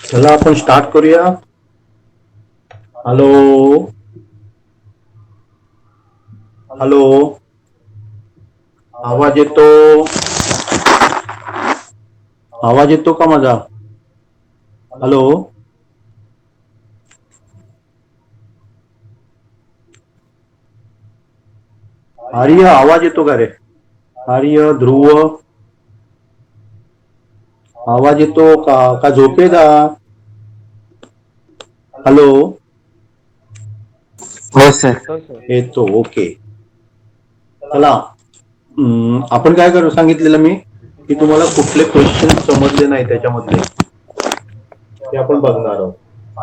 चला आपण स्टार्ट करूया. हॅलो हॅलो, आवाज येतो? आवाज येतो का माझा? हॅलो. आर्य, आवाज येतो का रे? आर्य, ध्रुव, आवाज येतो का? का झोपेला? हॅलो. हो सर. येतो, ओके. चला, आपण काय करू सांगितलेलं मी की तुम्हाला कुठले क्वेश्चन समजले नाही त्याच्यामधले ते आपण बघणार आहोत.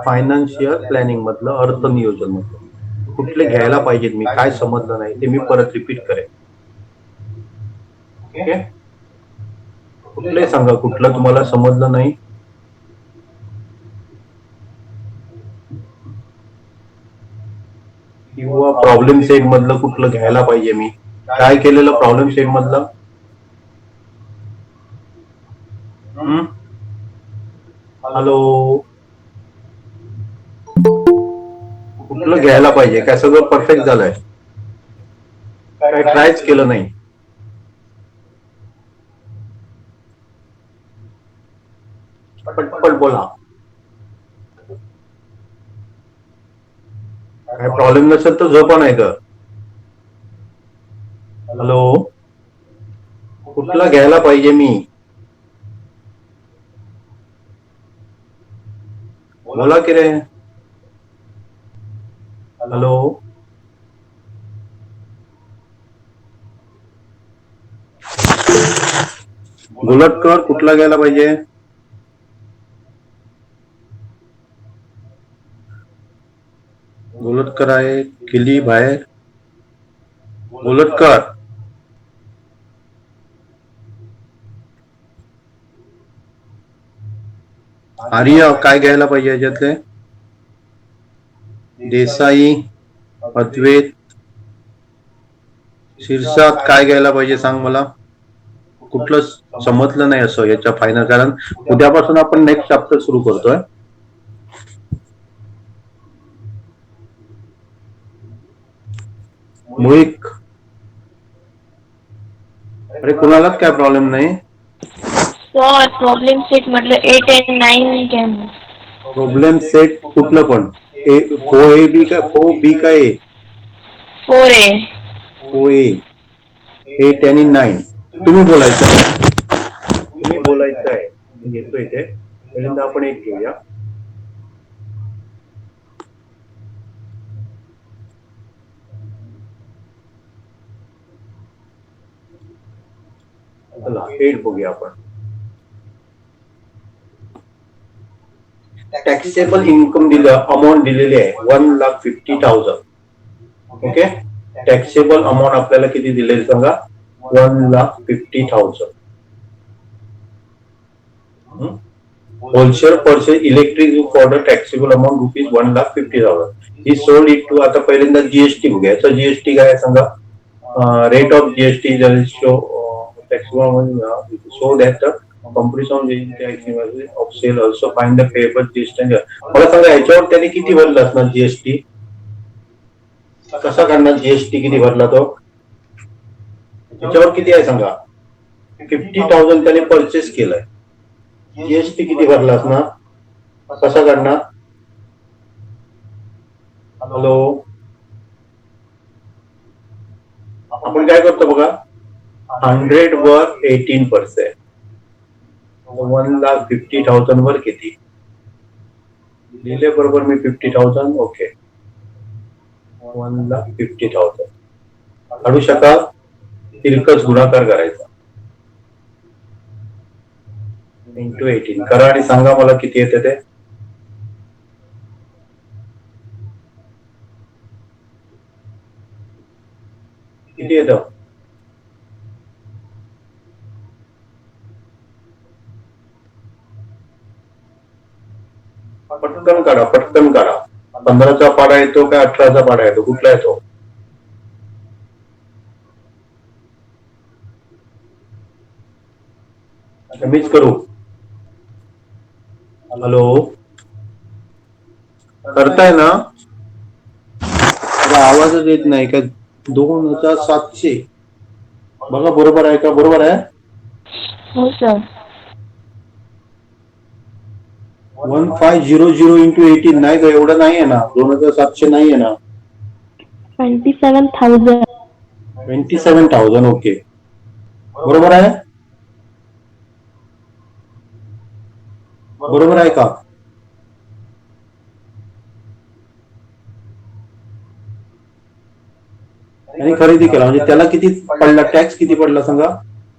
फायनान्शियल प्लॅनिंग मधलं, अर्थनियोजन मधलं कुठले घ्यायला पाहिजेत, मी काय समजलं नाही ते मी परत रिपीट करेन. ओके, कुठले सांगा, कुठलं तुम्हाला समजलं नाही. किंवा प्रॉब्लेम सेट मधलं कुठलं घ्यायला पाहिजे, मी काय केलेलं प्रॉब्लेम सेट मधलं? हॅलो, कुठलं घ्यायला पाहिजे? काय सगळं परफेक्ट झालंय? काय ट्रायच केलं नाही? पटपट बोला. काय प्रॉब्लेम नसेल तर झोपा नाही तर. हॅलो, कुठला घ्यायला पाहिजे मी? बोला की रे. हॅलो. गोलटकर कुठला घ्यायला पाहिजे? गोलटकर आहे, किली बाहेर. गोलटकर, आर्य काय घ्यायला पाहिजे याच्यातले? देसाई, अद्वैत, शीर्षात काय घ्यायला पाहिजे सांग मला. कुठलं समजलं नाही असं याच्या फायनल, कारण उद्यापासून आपण नेक्स्ट चॅप्टर सुरू करतोय. मोहिक, अरे कुणालाच काय प्रॉब्लेम नाही. सर प्रॉब्लेम सेट म्हटलं 8 and 9 घ्या मग. प्रॉब्लेम सेट कुठलं पण? ए, फो ए बी काय, फो बी काय ए? 4A. फो ए, 8 आणि 9. तुम्ही बोलायचं, तुम्ही बोलायचं आहे. घेतोय ते पहिल्यांदा आपण एक घेऊया. चला 8 बघूया आपण. टॅक्सेबल इन्कम दिलं, अमाऊंट दिलेली आहे 1,50,000. ओके, टॅक्सेबल अमाऊंट आपल्याला किती दिलेली सांगा? 1,50,000. Wholesale purchase electric for the taxable amount rupees 1,50,000. He sold it to. आता पहिल्यांदा जीएसटी बघूया. याचा जीएसटी काय सांगा? Rate of GST show taxable so that company of sale also find the paper GST. मला सांगा याच्यावर त्याने किती भरला असणार जीएसटी? कसा करणार जीएसटी? किती भरला तो? याच्यावर किती आहे सांगा? 50,000 त्याने परचेस केलाय. जीएसटी किती भरला असणार? कसा करणार? हॅलो, आपण काय करतो बघा, 100 वर 18%. 1,50,000 वर किती लिहिले? बरोबर मी 50,000. ओके, 1,50,000 काढू शकाल? तिरकस गुणाकार करायचा इंटू 18 करा आणि सांगा मला किती येते ते. किती येतं? पटकन काढा, पटकन काढा. 15चा पाडा येतो का 18चा पाडा येतो? कुठला येतो? मीच करू? हॅलो, करताय ना, आवाजच येत नाही का? 2700 बघा, बरोबर आहे का? बरोबर आहे. हो सर. 1500 इंटू 18 नाही का? एवढं नाही आहे ना, 2700 नाही आहे ना. 27,000. 27,000. ओके, बरोबर आहे. बरोबर आहे का? आणि खरेदी केला म्हणजे त्याला किती पडला? टॅक्स किती पडला सांगा?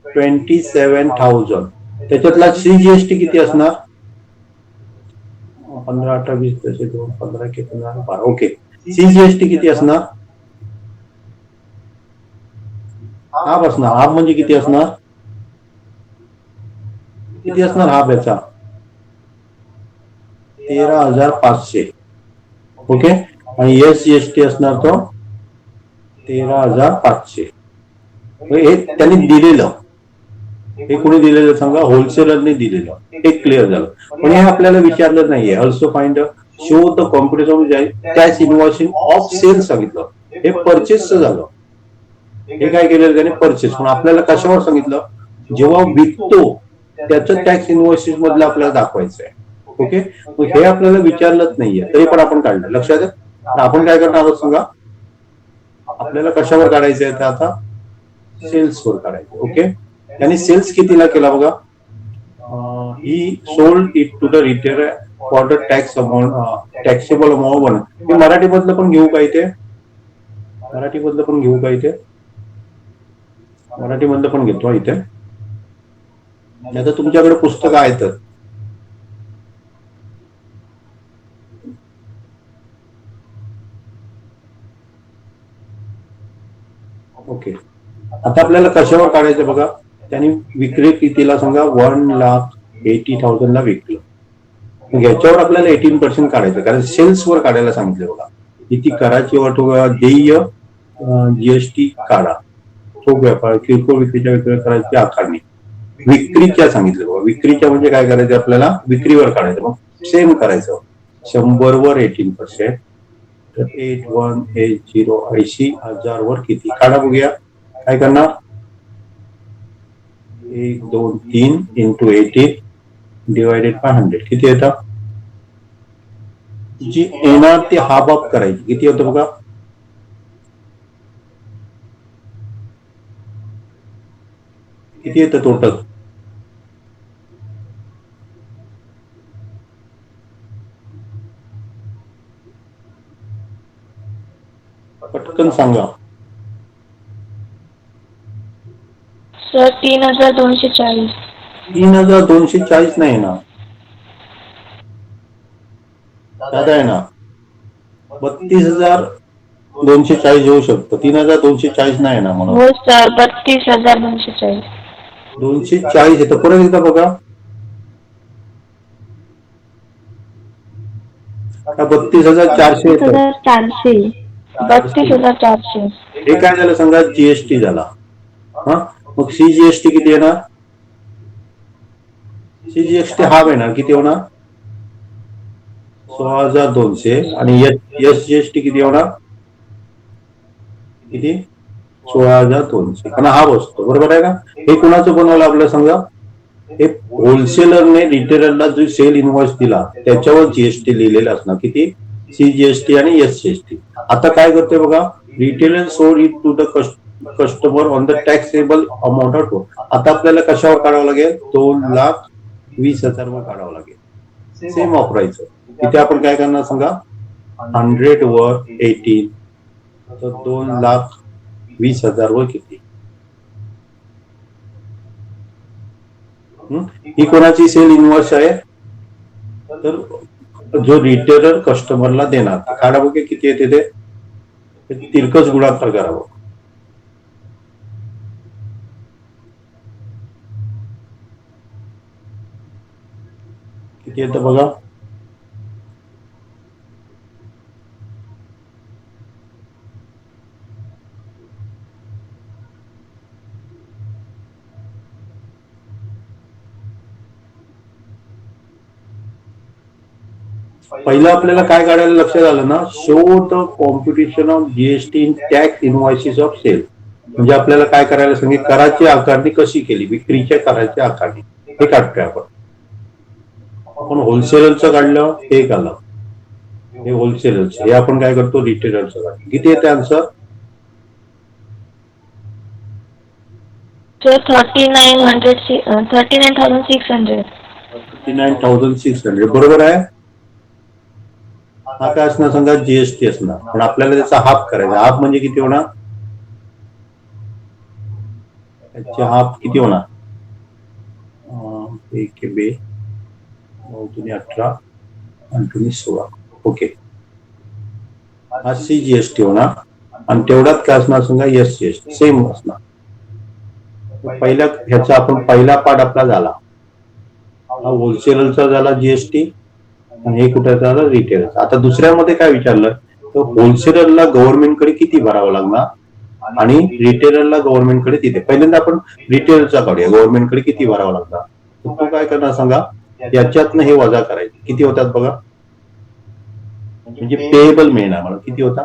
27,000. त्याच्यातला CGST किती असणार? 15, 18, 20, 2, 15, 12. ओके, CGST किती असणार? हाफ असणार. हाफ म्हणजे किती असणार? किती असणार हाफ याचा? 13,500. ओके, आणि SGST असणार तो 13,500. हे त्यांनी दिलेलं. हे कोणी दिलेलं सांगा? होलसेलरने दिलेलं. हे क्लिअर झालं. पण हे आपल्याला विचारलं नाहीये. Also find show the computer tax invoicing of sales सांगितलं. हे परचेसचं झालं. हे काय केलेलं त्याने? परचेस. पण आपल्याला कशावर सांगितलं? जेव्हा विकतो त्याचं टॅक्स इनवॉइसिस मधलं आपल्याला दाखवायचं आहे. ओके, मग हे आपल्याला विचारलंच नाहीये, तरी पण आपण काढलं. लक्षात आहे? तर आपण काय करणार आहोत सांगा? आपल्याला कशावर काढायचं आहे? तर आता सेल्सवर काढायचं. ओके, त्यांनी सेल्स कितीला केला बघा? He sold it to the retailer for the tax amount, taxable amount. हे मराठीमधलं पण घेऊ का इथे? मराठीमधलं पण घेऊ का इथे? मराठीमधलं पण घेतो इथे. नाही तर तुमच्याकडे पुस्तकं आहेत. ओके, आता आपल्याला कशावर काढायचं बघा? त्यांनी विक्री कितीला सांगा? 1,80,000 ला विकलं. मग याच्यावर आपल्याला 18% काढायचं, कारण सेल्सवर काढायला सांगितलं बघा. किती कराची देय, GST काढा. ठोक व्यापार, किरकोळ विक्रीच्या करायची आकारणी. विक्रीच्या सांगितलं बघा. विक्रीच्या म्हणजे काय करायचं आपल्याला? विक्रीवर काढायचं. मग सेम करायचं. 100 वर 18%. तर 8180, 80,000 वर किती? काढा बघूया. काय करणार? 1, 2, 3 इंटू 18 डिवायडेड बाय 100 किती येतं? जी येणार ती हाफ ऑफ करायची. किती होतं बघा? किती येतं टोटल? पटकन सांगा. सर 3,240. 3,240 नाही ना, दादा आहे ना. 32,240 येऊ शकतं. 3,240 नाही ना म्हणून. हो सर, 32,240. 240 येतं. परत एकदा बघा. 32,400 येतं. 32,400. 32,400. हे काय झालं सांगा? GST झाला. हा, मग CGST किती येणार? CGST हाफ येणार. किती होणार? 16,200. आणि SGST किती होणार? किती? 16,200. कारण हा बसतो. बरोबर आहे का? हे कुणाचं बनवलं आपल्याला सांगा? हे होलसेलरने रिटेलरला जो सेल इनव्हॉइस दिला त्याच्यावर GST लिहिलेलं असणार. किती? CGST आणि SGST. आता काय करतोय बघा? Retailer sold it to the customer on the taxable amount of. आता आपल्याला कशावर काढावं लागेल? 2,20,000 वर काढावं लागेल. सेम वापरायचं. इथे आपण काय करणार सांगा? 100 वर 18, तर 2,20,000 वर किती? ही कोणाची सेल इनव्हॉइस आहे? तर जो रिटेलर कस्टमरला देणार. काढा बघे किती येते ते. तिरकस गुणाकार करावं. किती येतं बघा? पहिलं आपल्याला काय काढायला लक्षात आलं ना, show the computation of GST in tax invoices of sale. म्हणजे आपल्याला काय करायला सांगितलं, कराची आकारणी कशी केली, विक्रीच्या कराची आकारणी हे काढतोय आपण होलसेलरचं काढलं, हे काढलं, हे होलसेलरचं, हे आपण काय करतो, रिटेलरचं काढलं. किती येते आन्सर? सर 39,600. 39,600 बरोबर आहे. हा काय असणार सांगा, जीएसटी असणार, पण आपल्याला त्याचा हाफ करायचा. हाफ म्हणजे किती होणार, त्याचे हाफ किती होणार, 1 बे 9 दुनी 18 आणि 2 16. ओके, हा सीजीएसटी होणार आणि तेवढ्यात काय असणार सांगा, एसजीएसटी सेम असणार. पहिल्या ह्याचा आपण पहिला पार्ट आपला झाला, हा होलसेलरचा झाला जीएसटी आणि हे कुठे झालं, रिटेलरचा. आता दुसऱ्यामध्ये काय विचारलं, तर होलसेलरला गव्हर्नमेंटकडे किती भरावं लागणार आणि रिटेलरला गव्हर्नमेंटकडे किती. पहिल्यांदा आपण रिटेलरचा काढूया, गव्हर्नमेंटकडे किती भरावं लागणार. तर तो काय करणार सांगा, याच्यातनं हे वजा करायचे. किती होतात बघा, म्हणजे पेएबल मिळणार मला. किती होता,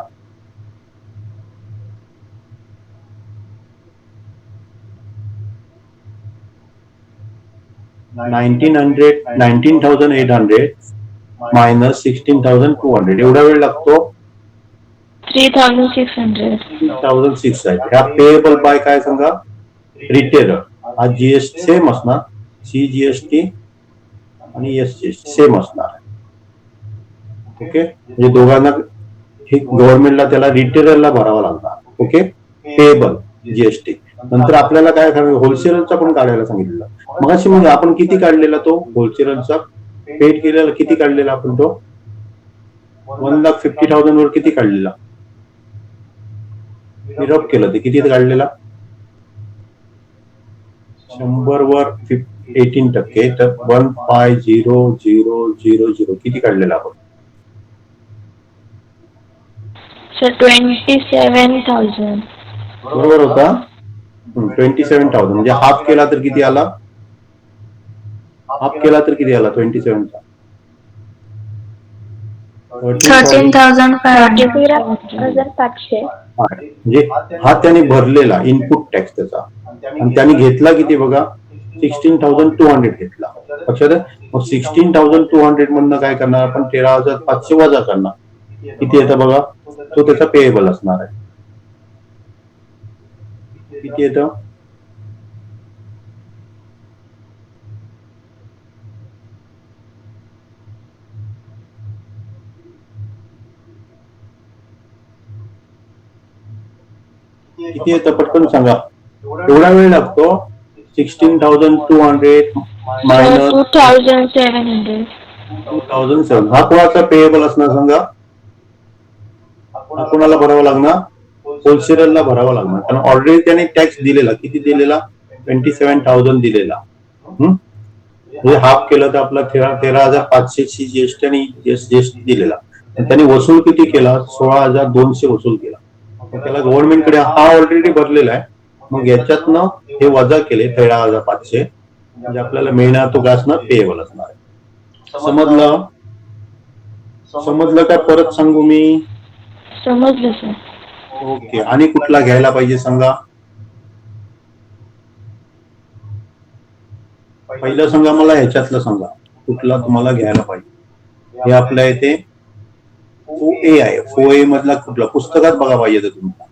19,800 मायनस 16,200. एवढा वेळ लागतो, 3,600. 3,600 आहे. ह्या पेएबल बाय काय सांगा, रिटेलर. हा जीएसटी सेम असणार, सीजीएसटी आणि एसजीएसटी सेम असणार. ओके, म्हणजे दोघांना हे गव्हर्नमेंटला त्याला रिटेलरला भरावा लागणार. Okay, payable GST. नंतर आपल्याला काय करायचं, होलसेलरचा पण काढायला सांगितलेलं. मग अशी म्हणजे आपण किती काढलेला, तो होलसेलरचा पेड केलेला किती काढलेला आपण, तो 1,50,000 वर किती काढलेला, रफ केलं ते किती काढलेला, 100 वर 18%, तर 150,000 किती काढलेला आपण. सर 27,000. बरोबर होता, 27,000. म्हणजे हाफ केला तर किती आला, हाफ केला तर किती आला 27चा, 13,500. म्हणजे हा त्याने भरलेला इनपुट टॅक्स त्याचा, आणि त्याने घेतला किती बघा, 16,200 घेतला. लक्षात आहे. मग 16,200 मधनं काय करणार आपण, 13,500 वजा करणार. किती येतं बघा, तो त्याचा पेएबल असणार आहे. किती येतं, किती येतं पटकन सांगा, एवढा वेळ लागतो. 16,200 मायनस 2,700. 2,007. हा कोणाचा पेएबल असणार सांगा, हा कोणाला भरावा लागणार, होलसेलरला भरावा लागणार. कारण ऑलरेडी त्याने टॅक्स दिलेला, किती दिलेला, 27,000 दिलेला. म्हणजे हाफ केलं तर आपला 13,500 ची जीएसटी आणि जीएसटी दिलेला. त्याने वसूल किती केला, 16,200 वसूल केला. त्याला गव्हर्नमेंटकडे हा ऑलरेडी भरलेला आहे. मग याच्यातनं हे वजा केले 13,500, म्हणजे आपल्याला मिळणार तो काय असणार, पेएबल असणार आहे. समजलं, समजलं काय, परत सांगू मी, समजलं सर. ओके. आणि कुठला घ्यायला पाहिजे सांगा, पहिलं सांगा मला, ह्याच्यातलं सांगा कुठला तुम्हाला घ्यायला पाहिजे. हे आपल्या इथे फोए आहे, फोए मधला कुठला, पुस्तकात बघा पाहिजे तर तुम्हाला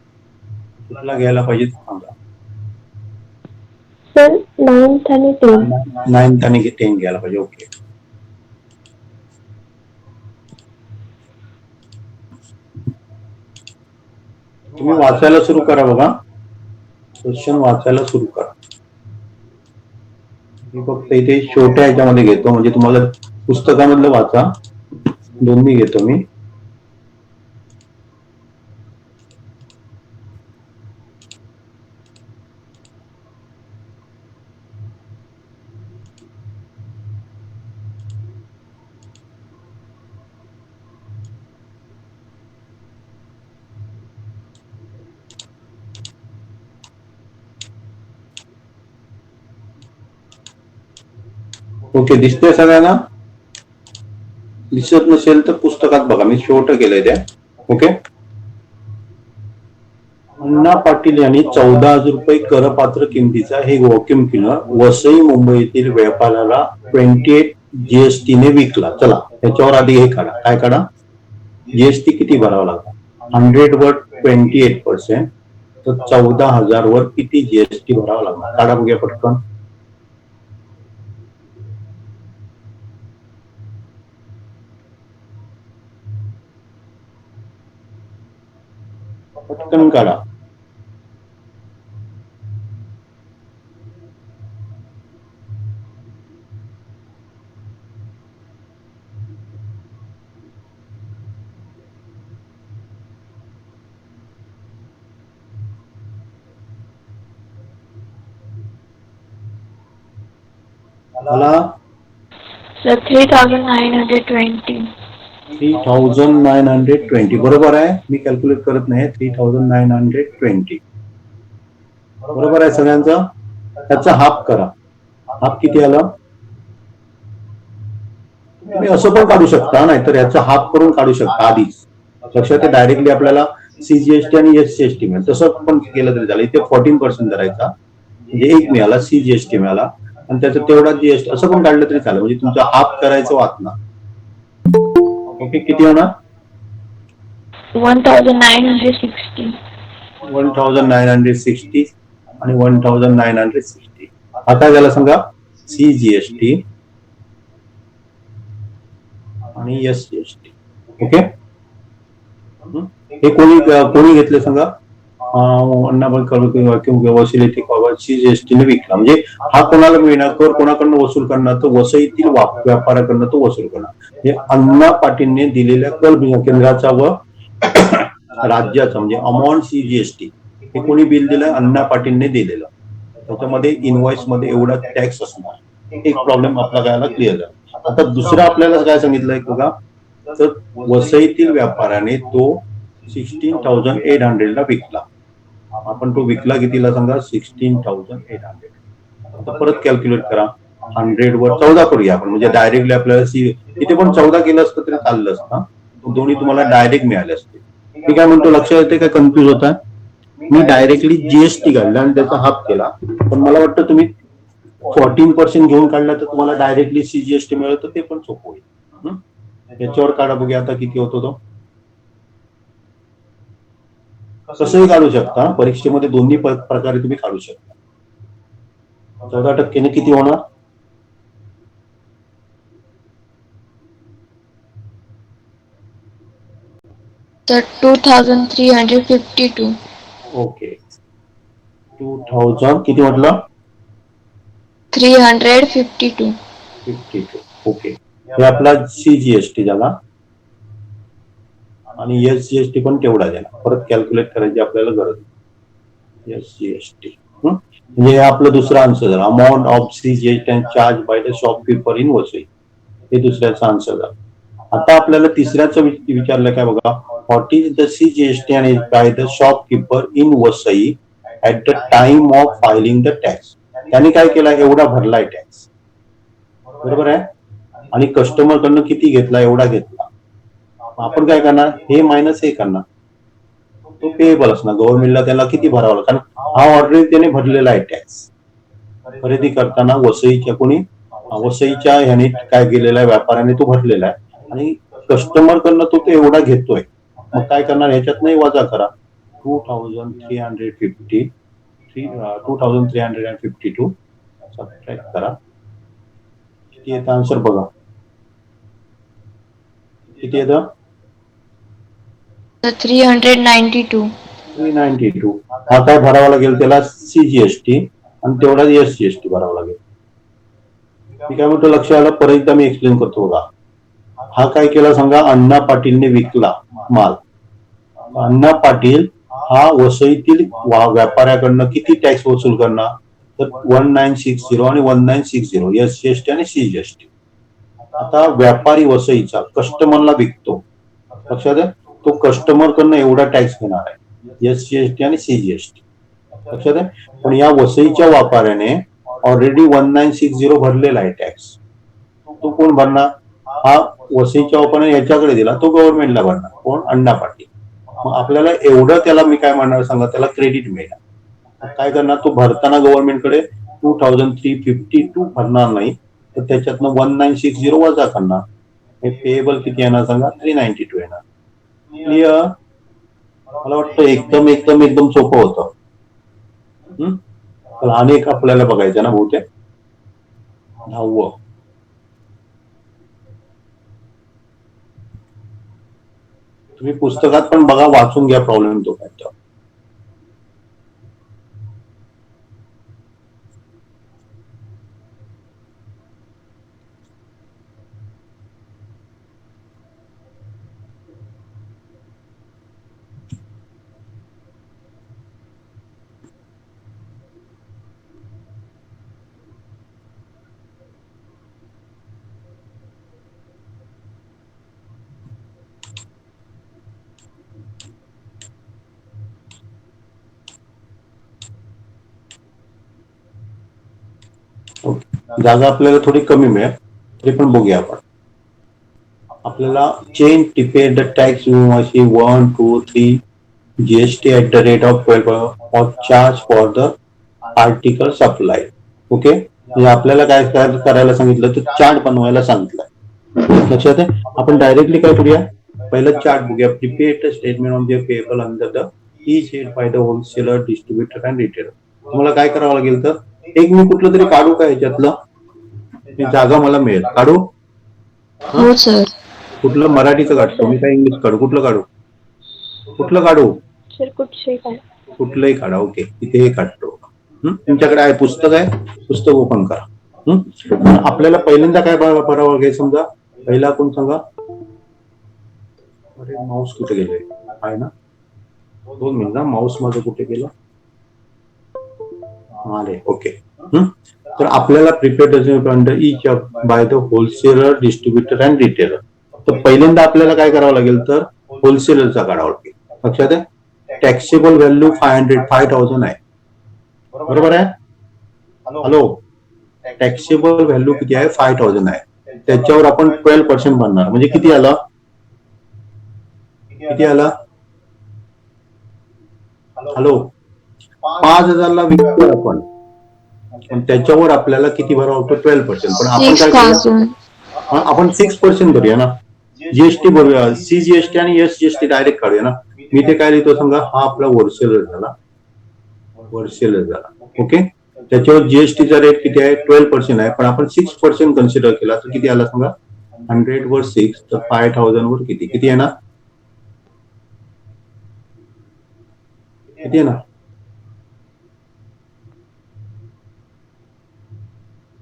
कुठला घ्यायला पाहिजे सांगा. सर 9th आणि 10th. 9th आणि 10th घ्यायला पाहिजे. ओके, तुम्ही वाचायला सुरू करा बघा, क्वेश्चन वाचायला सुरू करा. मी फक्त इथे छोट्या ह्याच्यामध्ये घेतो, म्हणजे तुम्हाला पुस्तकामधलं वाचा, दोन्ही घेतो मी. ओके, दिसतंय सगळ्यांना, दिसत नसेल तर पुस्तकात बघा, मी छोट केलंय त्या. ओके. अण्णा पाटील यांनी 14,000 रुपये करपात्र किमतीचा हे व्हॅक्युम क्लिनर वसई मुंबईतील व्यापाऱ्याला 28 जीएसटीने विकला. चला त्याच्यावर आधी हे काढा. काय काढा? जीएसटी किती भरावा लागला? 100 वर 28%, तर 14,000 वर किती जीएसटी भरावा लागला? काढा बघूया पटकन. पटकन काढा. मला सर 3,920. 3,920 बरोबर आहे. मी कॅल्क्युलेट करत नाही. 3,920 बरोबर आहे सगळ्यांचा. त्याचा हाफ करा. हाफ किती आलं? तुम्ही असं पण काढू शकता, नाहीतर याचा हाफ करून काढू शकता आधीच. लक्षात आहे, डायरेक्टली आपल्याला सीजीएसटी आणि एसजीएसटी मिळेल. तसं पण केलं तरी झालं. इथे 14% धरायचा, म्हणजे 1 मिळाला, सीजीएसटी मिळाला, आणि त्याचं तेवढा जीएसटी असं पण काढलं तरी चालेल. म्हणजे तुमचं हाफ करायचं वाचना. ओके. किती होणार? 1,960. 1,960 आणि 1,960. आता याला सांगा सीजीएसटी आणि एसजीएसटी. ओके. हे कोणी घेतले सांगा? अण्णा वसुलीची सीजीएसटीने विकला. म्हणजे हा कोणाला मिळणार? कर कोणाकडनं वसूल करणार? तर वसईतील व्यापाऱ्याकडनं तो वसूल करणार. हे अण्णा पाटीलने दिलेल्या कर केंद्राचा व राज्याचा, म्हणजे अमाऊंट सीजीएसटी हे कोणी बिल दिलं? अण्णा पाटीलने दिलेलं. त्याच्यामध्ये इनव्हॉइस मध्ये एवढा टॅक्स असणार. एक प्रॉब्लेम आपला गायला क्लिअर झाला. आता दुसरं आपल्याला काय सांगितलंय बघा, तर वसईतील व्यापाऱ्याने तो 16,800 ला विकला. आपण तो विकला कितीला सांगा? 16,800. आता परत कॅल्क्युलेट करा. 100 वर 14 करूया आपण, म्हणजे डायरेक्टली आपल्याला इथे पण 14 केलं असतं तरी चाललं असतं. दोन्ही तुम्हाला डायरेक्ट मिळाले असते. मी काय म्हणतो, लक्षात येते काय? कन्फ्युज होता? मी डायरेक्टली जीएसटी काढला आणि त्याचा हाफ केला, पण मला वाटतं तुम्ही 14% घेऊन काढला तर तुम्हाला डायरेक्टली सीजीएसटी मिळेल, तर ते पण सोपं होईल. याच्यावर काढा बघूया आता किती होतो तो. कसंही काढू शकता. परीक्षेमध्ये दोन्ही प्रकारे तुम्ही काढू शकता. 14% किती होणार? तर 2,352. ओके. 2,000 किती म्हटलं? 352. 52. ओके. हे आपला सीजीएसटी झाला आणि एसजीएसटी पण तेवढा झाला. परत कॅल्क्युलेट करायची आपल्याला गरज. एसजीएसटी म्हणजे आपलं दुसरा आन्सर झाला. Amount of CGST and charge by the shopkeeper in Vasai. हे दुसऱ्याचा आन्सर झाला. आता आपल्याला तिसऱ्याचं विचारलं काय बघा. What is the CGST and by the shopkeeper in Vasai at the time of filing the tax. त्यांनी काय केला? एवढा भरलाय टॅक्स, बरोबर आहे, आणि कस्टमर कडनं किती घेतला? एवढा घेतला. आपण काय करणार? हे मायनस हे करणार. तो पेएबल असणार. गव्हर्नमेंटला त्याला किती भरावं लागतं? कारण हा ऑलरेडी त्याने भरलेला आहे टॅक्स. खरेदी करताना वसईच्या ह्याने काय केलेला आहे? व्यापाऱ्याने तो भरलेला आहे, आणि कस्टमर कडनं तो एवढा घेतोय. मग काय करणार? ह्याच्यात नाही वजा करा. 2,352 सबट्रॅक्ट करा. किती येतं आन्सर बघा. किती येतं? 392. 392. हा काय भरावा लागेल? त्याला सीजीएसटी आणि तेवढा एसजीएसटी भरावा लागेल. मी काय म्हणतो, लक्ष आलं? परत एकदा मी एक्सप्लेन करतो बघा. हा काय केला सांगा? अण्णा पाटीलने विकला माल. अण्णा पाटील हा वसईतील व्यापाऱ्याकडनं किती टॅक्स वसूल करणार? तर 1960 आणि 1960 एसजीएसटी आणि सीजीएसटी. आता व्यापारी वसईचा कस्टमरला विकतो. लक्षात आहे? तो कस्टमर कडनं एवढा टॅक्स घेणार आहे, एसजीएसटी आणि सीजीएसटी. लक्षात आहे? पण या वसईच्या व्यापाऱ्याने ऑलरेडी 1960 भरलेला आहे टॅक्स. तो कोण भरणार? हा वसईच्या ओपन याच्याकडे दिला, तो गव्हर्नमेंटला भरणार. कोण? अण्णा पाटील. मग आपल्याला एवढं त्याला मी काय म्हणणार सांगा, त्याला क्रेडिट मिळणार. काय करणार तो भरताना गव्हर्नमेंटकडे 2352 भरणार नाही, तर त्याच्यातनं 1960 वजा करणार. हे पेएबल किती येणार सांगा? 392 येणार. क्लिअर? मला वाटतं एकदम एकदम एकदम सोपं होतं. तर अनेक आपल्याला बघायचं ना बहुतेक 10व. तुम्ही पुस्तकात पण बघा, वाचून घ्या प्रॉब्लेम तो काय. जागा आपल्याला थोडी कमी मिळेल, तरी पण बघूया आपण. आपल्याला चेंज टिपेड द टॅक्स अशी 1 2 3 GST at the rate of 12 और charge for the article supply. Okay, म्हणजे आपल्याला काय करायला सांगितलं, तर चार्ट बनवायला सांगितलं. लक्षात आहे? आपण डायरेक्टली काय करूया, पहिलं चार्ट बघूया. Prepared statement of the payable under the each head by the wholesaler, distributor and retailer. तुम्हाला काय करावं लागेल, तर एक मी कुठलं तरी काढू का याच्यातलं, जागा मला मिळेल. काढू? हो सर. कुठलं? मराठीचं काढतो मी, काय इंग्लिश काढू? कुठलं काढू? कुठलं काढू? सर कुठचे काय? कुठलंही काढा. ओके, इथे हे काढतो. तुमच्याकडे आहे पुस्तक आहे, पुस्तक ओपन करा. आपल्याला पहिल्यांदा काय करावं लागेल समजा, पहिला कोण सांगा? अरे माऊस कुठे गेले? आहे ना, 2 मिनिट. माऊस माझं कुठे गेलं? आले. ओके. तर आपल्याला prepared under each by the wholesaler, distributor and retailer. तर पहिल्यांदा आपल्याला काय करावं लागेल, तर होलसेलरचा काढावा लागेल. लक्षात आहे? टॅक्सेबल व्हॅल्यू 5000 आहे. बरोबर आहे? हॅलो, टॅक्सेबल व्हॅल्यू किती आहे? 5000 आहे. त्याच्यावर आपण 12% भरणार, म्हणजे किती आला? किती आला? हॅलो, 5000ला विकतो आपण, पण त्याच्यावर आपल्याला किती भरावं लागतं? 12%. पण आपण काय करूया, आपण 6% भरूया ना. जीएसटी भरूया, सीजीएसटी आणि एसजीएसटी डायरेक्ट काढूया ना. मी ते काय लिहितो सांगा, हा आपला होलसेलर झाला. होलसेलर झाला. ओके, त्याच्यावर जीएसटीचा रेट किती आहे? 12% आहे, पण आपण 6% कन्सिडर केला तर किती आला सांगा? 100 वर 6, तर 5000 वर किती किती येणार? किती येणार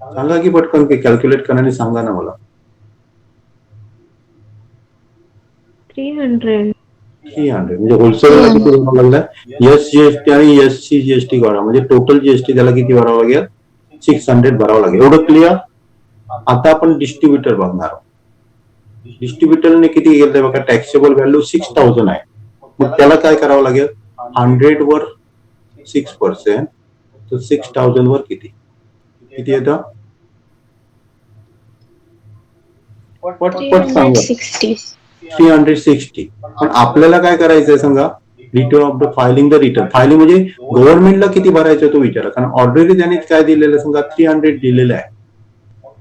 सांगा की पटकन, कॅल्क्युलेट करा आणि सांगा ना मला. 300. 300 म्हणजे होलसेलरला किती भरावं लागलं? एस जीएसटी आणि एस सी जीएसटी भरा, म्हणजे टोटल जीएसटी त्याला किती भरावं लागेल? 600 भरावं लागेल. एवढं क्लिअर? आता आपण डिस्ट्रीब्युटर बघणार आहोत. डिस्ट्रीब्युटरने किती घेतलंय बघा, टॅक्सेबल व्हॅल्यू 6000 आहे. मग त्याला काय करावं लागेल? 100 वर 6%, तर 6000 वर किती किती येतं? पटपट सांगा. 360. 360. पण आपल्याला काय करायचंय सांगा, return of the filing the return. Filing म्हणजे गव्हर्नमेंटला किती भरायचं तो विचारा, कारण ऑलरेडी त्यांनी काय दिलेलं सांगा, 300 दिलेलं आहे.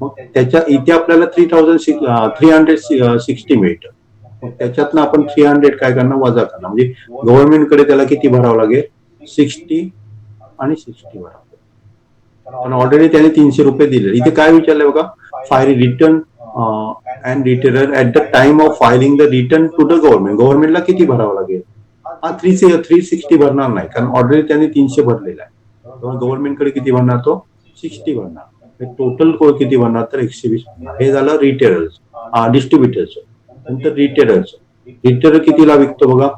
मग त्याच्या इथे आपल्याला 360 मिळतं. मग त्याच्यातनं आपण 300 काय करणार? वजा करणार. म्हणजे गव्हर्नमेंटकडे त्याला किती भरावं लागेल? 60 आणि 60 भरावं लागेल. पण ऑलरेडी त्याने 300 रुपये दिले. इथे काय विचारलंय बघा, file return and retailer at the time of filing the return to the government. गव्हर्नमेंटला किती भरावं लागेल? हा 360 भरणार नाही, कारण ऑलरेडी त्यांनी 300 भरलेला आहे. तेव्हा गव्हर्नमेंटकडे किती भरणार? तो 60 भरणार. टोटल किती भरणार? तर 120 भरणार. हे झालं रिटेलर्स, डिस्ट्रीब्युटर्स. नंतर रिटेलर्स. रिटेलर कितीला विकतो बघा?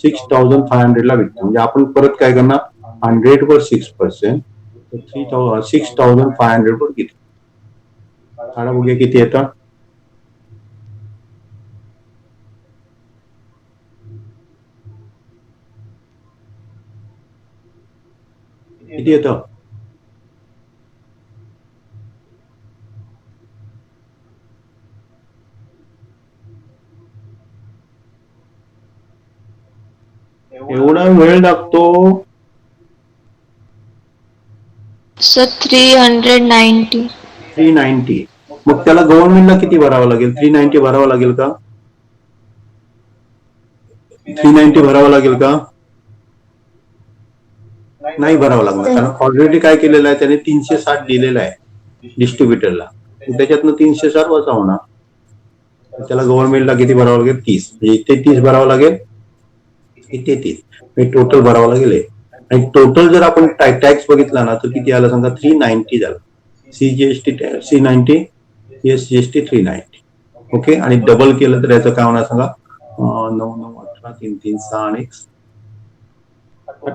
6500 ला विकतो. म्हणजे आपण परत काय करणार? 100 वर 6%, 6500 वर किती काढा बघूया किती येतं. किती येतं? एवढा वेळ लागतो? सर 390. 390. मग त्याला गव्हर्नमेंटला किती भरावं लागेल? 390 भरावं लागेल का? 390 भरावं लागेल का? नाही भरावं लागणार, कारण ऑलरेडी काय केलेलं आहे त्याने 360 दिलेलं आहे डिस्ट्रीब्युटरला, त्याच्यातनं 360 वजा होणार. त्याला गव्हर्नमेंटला किती भरावं लागेल? 30. म्हणजे इथे 30 भरावं लागेल, इथे 30. म्हणजे टोटल भरावं लागेल. आणि टोटल जर आपण टॅक्स बघितला ना तर किती आला सांगा? 390 झालं. CGST 390, SGST 390. ओके. आणि डबल केलं तर याचं काय होणार सांगा? 9 9 18 3 3 6 आणि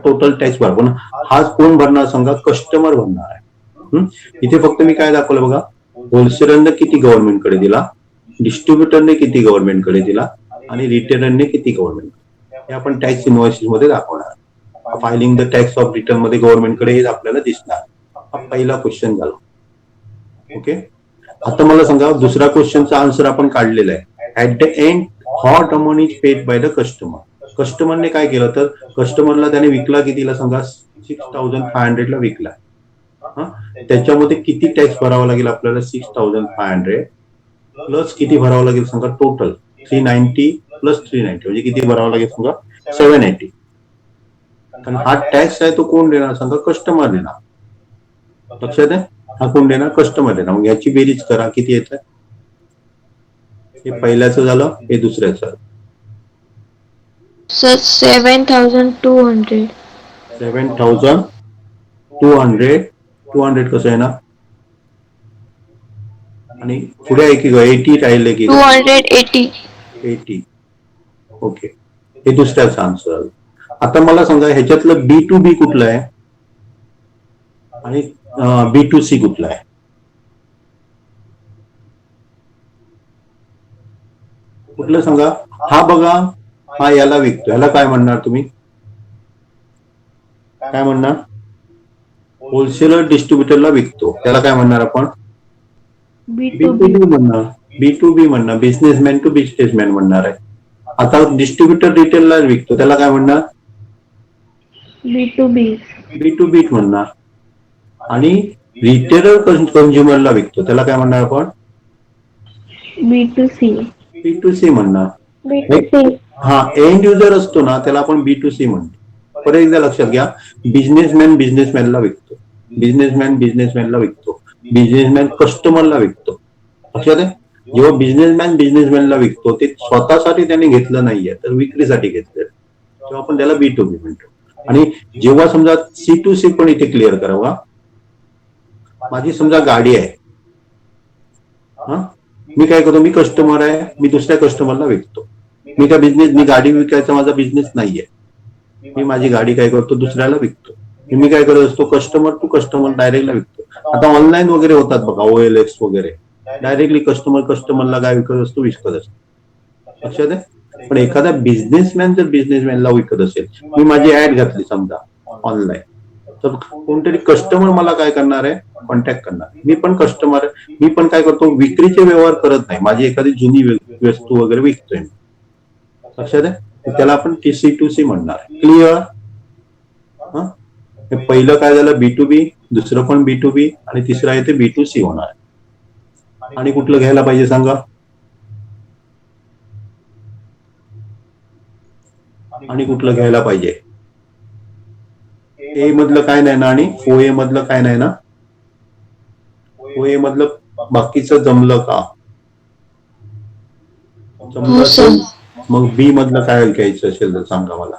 टोटल टॅक्स भर. पण हा कोण भरणार सांगा? कस्टमर भरणार आहे. इथे फक्त मी काय दाखवलं बघा, होलसेलरने किती गव्हर्नमेंटकडे दिला, डिस्ट्रीब्युटरने किती गव्हर्नमेंटकडे दिला, आणि रिटेलरने किती गव्हर्नमेंट, हे आपण टॅक्स इनव्हॉइसेस मध्ये दाखवणार. Filing the tax of return मध्ये गव्हर्नमेंटकडे हे आपल्याला दिसणार. हा पहिला क्वेश्चन झाला. ओके. आता मला सांगा, दुसरा क्वेश्चनचा आन्सर आपण काढलेला आहे. At the end what amount is paid by the customer. कस्टमरने काय केलं तर कस्टमरला त्याने विकला कितीला सांगा? 6500 ला विकला. त्याच्यामध्ये किती टॅक्स भरावा लागेल आपल्याला? 6500 प्लस किती भरावं लागेल सांगा? टोटल 390 प्लस 390 म्हणजे किती भरावं लागेल सांगा? 780. कारण हा टॅक्स आहे तो कोण देणार सांगा? कस्टमर देणार. लक्षात आहे? हा कोण देणार? कस्टमर देणार. मग याची बेरीज करा, किती येत आहे? हे पहिल्याचं झालं, हे दुसऱ्याचं. सर 7200. 7200. 200 कसं आहे ना? आणि पुढे आहे की 80 राहिले की? 280. ओके. हे दुसऱ्याचा आन्सर. आता मला सांगा, ह्याच्यातलं B2B कुठलं आहे आणि B2C कुठलं आहे? कुठलं सांगा? हा बघा, हा याला विकतो, याला काय म्हणणार तुम्ही? काय म्हणणार? होलसेलर डिस्ट्रीब्युटरला विकतो, त्याला काय म्हणणार आपण? B2B म्हणणार. B2B म्हणणार, बिझनेसमॅन टू बिझनेसमॅन म्हणणार आहे. आता डिस्ट्रीब्युटर रिटेलला विकतो, त्याला काय म्हणणार? B2B म्हणणार. आणि रिटेलर कंझ्युमरला विकतो, त्याला काय म्हणणार आपण? B2C म्हणणार. हा, एंड युजर असतो ना त्याला आपण B2C म्हणतो. परत एकदा लक्षात घ्या, बिझनेसमॅन बिझनेसमॅनला विकतो, बिझनेसमॅन बिझनेसमॅनला विकतो, बिझनेसमॅन कस्टमरला विकतो. लक्षात आहे? जेव्हा बिझनेसमॅन बिझनेसमॅनला विकतो ते स्वतःसाठी त्याने घेतलं नाहीये, तर विक्रीसाठी घेतलं, तेव्हा आपण त्याला B2B म्हणतो. आणि जेव्हा समजा C2C पण इथे क्लिअर करावा, माझी समजा गाडी आहे, मी काय करतो? मी कस्टमर आहे, मी दुसऱ्या कस्टमरला विकतो. मी काय बिझनेस, मी गाडी विकायचा माझा बिझनेस नाहीये, मी माझी गाडी काय करतो? दुसऱ्याला विकतो. मी काय करत असतो? कस्टमर टू कस्टमर डायरेक्टला विकतो. आता ऑनलाईन वगैरे होतात बघा, OLX वगैरे, डायरेक्टली कस्टमरला काय विकत असतो? विकत असतो. लक्षात आहे? पण एखादा बिझनेसमॅन जर बिझनेसमॅनला विकत असेल, मी माझी ऍड घातली समजा ऑनलाईन, तर कोणतरी कस्टमर मला काय करणार आहे? कॉन्टॅक्ट करणार. मी पण कस्टमर, मी पण काय करतो? विक्रीचे व्यवहार करत नाही, माझी एखादी जुनी वस्तू वगैरे विकतोय. लक्षात आहे? त्याला आपण C2C म्हणणार. क्लिअर? पहिलं काय झालं? B2B, दुसरं पण B2B, आणि तिसरं आहे ते B2C होणार. आणि कुठलं घ्यायला पाहिजे सांगा? आणि कुठलं घ्यायला पाहिजे? A मधलं काय नाही ना, आणि OA मधलं काय नाही ना? OA मधलं बाकीचं जमलं का? जमलं असेल. मग B मधलं काय घ्यायचं असेल तर सांगा मला.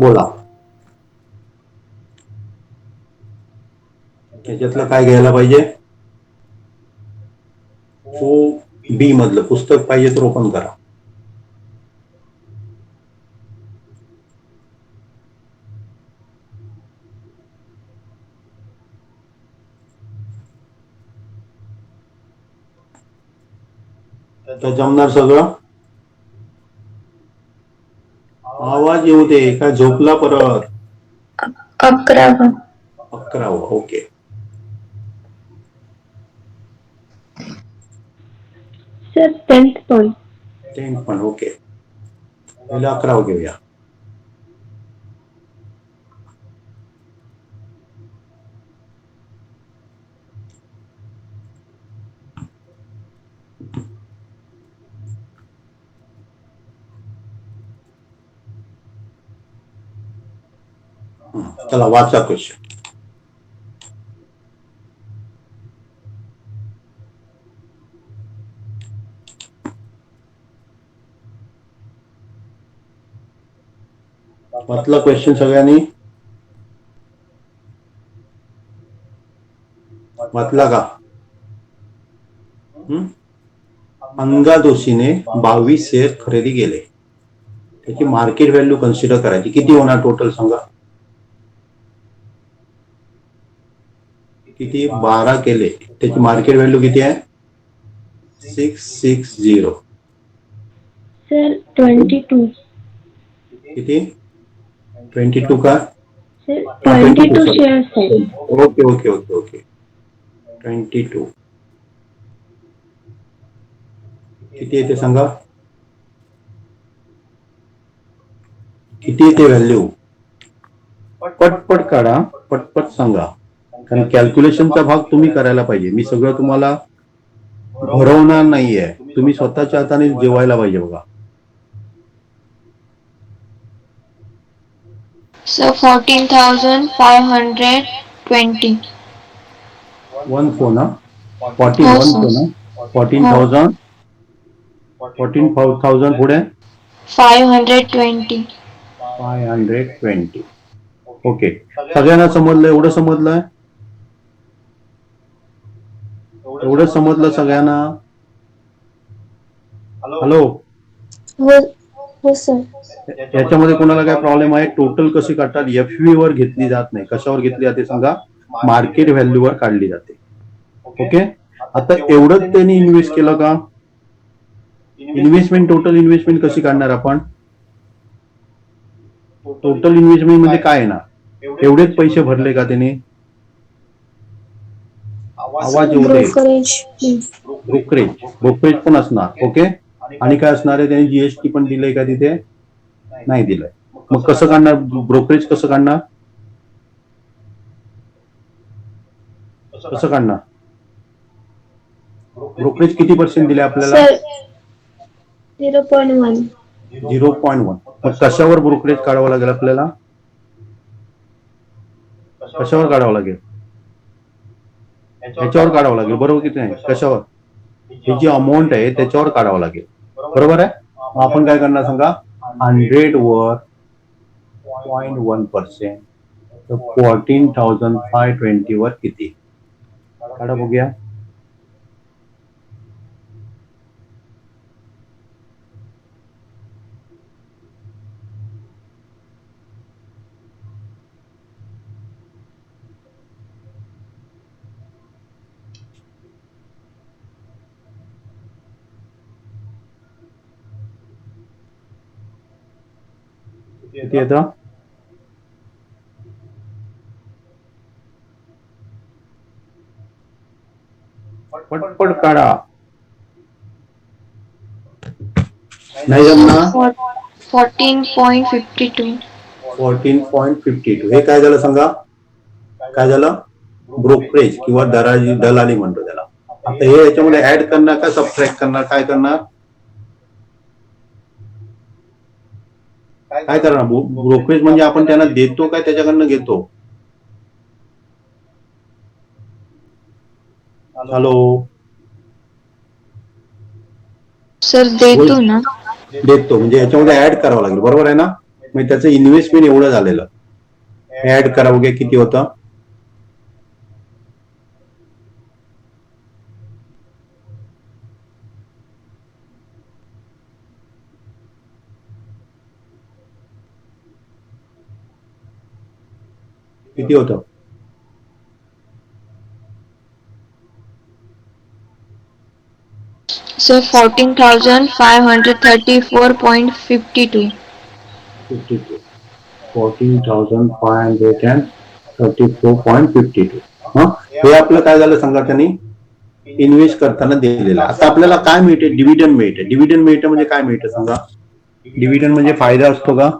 बोला, याच्यातलं काय घ्यायला पाहिजे? B मधलं पुस्तक पाहिजे तर ओपन करा. जमणार सगळं? आवाज येऊ दे, काय झोपला परत? 11. 11वा. ओके. Sir 10th point. 10 पण. ओके. पहिला 11वा घेऊया. चला वाचा क्वेश्चन. वाचला क्वेश्चन सगळ्यांनी? वाचला का? अंगादोशीने 22 शेअर खरेदी केले. त्याची मार्केट व्हॅल्यू कन्सिडर करायची. किती होणार टोटल सांगा? किती? 12 केले. त्याची मार्केट व्हॅल्यू किती आहे? 660. सर 22. किती? 22 का? सर 22 shares आहे. Okay okay okay okay. 22 किती येते सांगा? किती येते व्हॅल्यू? पटपट काढा, पटपट सांगा. कारण कॅल्क्युलेशनचा भाग तुम्ही करायला पाहिजे. मी सगळं तुम्हाला भरवणार नाहीये. तुम्ही स्वतःच्या हाताने जेवायला पाहिजे बघा. सर 14,520. 1 फोन ना? 41 फोन ना? 14,000 पुढे 520. 520. ओके. सगळ्यांना समजलं? एवढं समजलं? एवढं समजलं सगळ्यांना? हॅलो. हो सर. याच्यामध्ये कोणाला काय प्रॉब्लेम आहे? टोटल कशी काढतात? एफव्ही वर घेतली जात नाही. कशावर घेतली जाते सांगा? मार्केट व्हॅल्यू वर काढली जाते. ओके. आता एवढंच त्यांनी इन्व्हेस्ट केलं का? इन्व्हेस्टमेंट, टोटल इन्व्हेस्टमेंट कशी काढणार आपण? टोटल इन्व्हेस्टमेंट म्हणजे काय आहे ना? एवढेच पैसे भरले का त्यांनी? आवाज येऊ दे. ब्रोकरेज पण असणार. ओके. आणि काय असणार आहे? त्यांनी जीएसटी पण दिलंय का तिथे? नाही दिलंय. मग कसं काढणार? ब्रोकरेज कसं काढणार? कसं काढणार? ब्रोकरेज किती % दिले आपल्याला? 0.1. 0.1. मग कशावर ब्रोकरेज काढावं लागेल आपल्याला? कशावर काढावं लागेल? याच्यावर काढावं लागेल. बरोबर किती नाही? कशावर? ही जी अमाऊंट आहे त्याच्यावर काढावं लागेल. बरोबर आहे. आपण काय करणार सांगा? 100 वर 0.1%. तर 14,520 वर किती? काढा बघूया. किती येतं? पटपट काढा. नाही जमणार? 14.52. 14.52. हे काय झालं सांगा? काय झालं? ब्रोकरेज किंवा दलाली म्हणतो त्याला. आता हे याच्यामध्ये ऍड करणार का सबट्रॅक्ट करणार? काय करणार? काय करणार? ब्रोकरेज म्हणजे आपण त्यांना देतो काय त्याच्याकडनं घेतो? हॅलो. सर देतो ना. देतो म्हणजे याच्यामध्ये ऍड करावं लागेल. बरोबर आहे ना? म्हणजे त्याचं इन्व्हेस्टमेंट एवढं झालेलं. ऍड करा बघूया किती होतं? किती होतं? सर 14,534.52. 52. 14,534. 34.52. हा, हे आपलं काय झालं सांगा, त्यांनी इन्व्हेस्ट करताना दिलेलं. आता आपल्याला काय मिळते? डिव्हिडंड मिळते. डिव्हिडंड मिळतं म्हणजे काय मिळतं सांगा? डिव्हिडंड म्हणजे फायदा असतो का?